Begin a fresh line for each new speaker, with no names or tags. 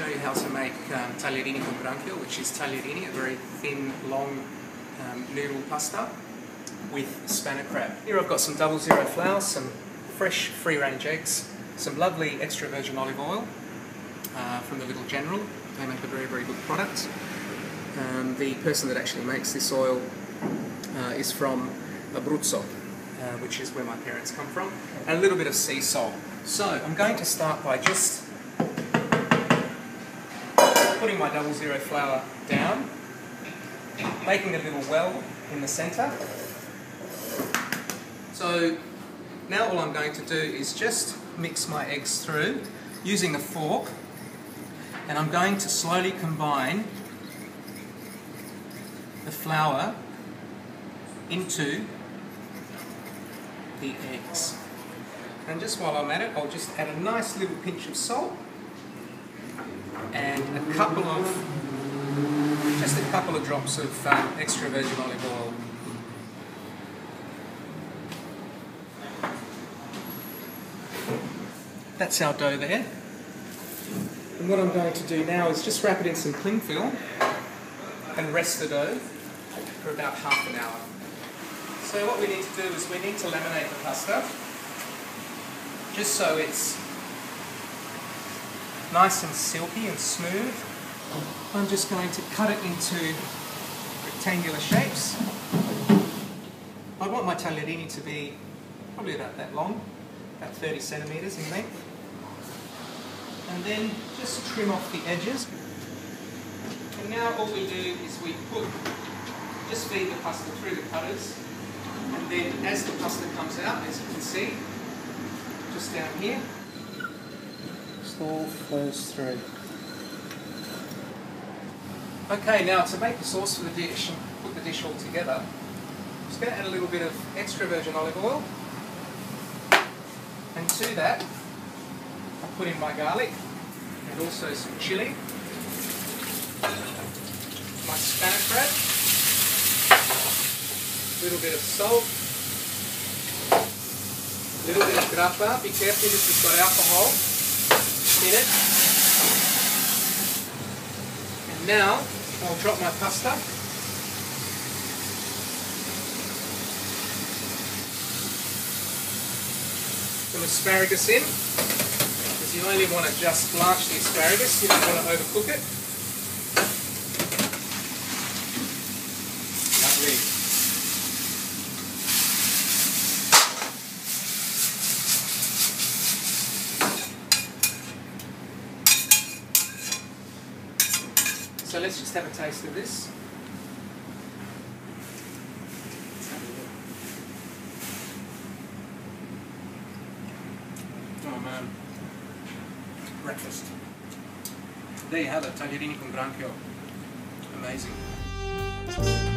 show you how to make tagliarini con granchio, which is tagliarini, a very thin, long noodle pasta with spanner crab. Here I've got some 00 flour, some fresh free-range eggs, some lovely extra virgin olive oil from the Little General. They make a very, very good product. The person that actually makes this oil is from Abruzzo, which is where my parents come from, and a little bit of sea salt. So I'm going to start by just putting my 00 flour down, making a little well in the centre. So now all I'm going to do is just mix my eggs through using a fork, and I'm going to slowly combine the flour into the eggs. And just while I'm at it, I'll just add a nice little pinch of salt and just a couple of drops of extra virgin olive oil. That's our dough there. And what I'm going to do now is just wrap it in some cling film and rest the dough for about half an hour. So what we need to do is we need to laminate the pasta just so it's nice and silky and smooth. I'm just going to cut it into rectangular shapes. I want my tagliarini to be probably about that long, about 30 centimetres in length. And then just trim off the edges. And now all we do is we just feed the pasta through the cutters, and then as the pasta comes out, as you can see, just down here, it all flows through. Okay, now to make the sauce for the dish and put the dish all together, I'm just going to add a little bit of extra virgin olive oil, and to that I put in my garlic and also some chilli, my spanner crab, a little bit of salt, a little bit of grappa. Be careful, this has got alcohol in it. And now I'll drop my pasta. Some asparagus in, because you only want to just blanch the asparagus, you don't want to overcook it. Lovely. So let's just have a taste of this. Oh man, breakfast. There you have it, tagliarini con granchio. Amazing.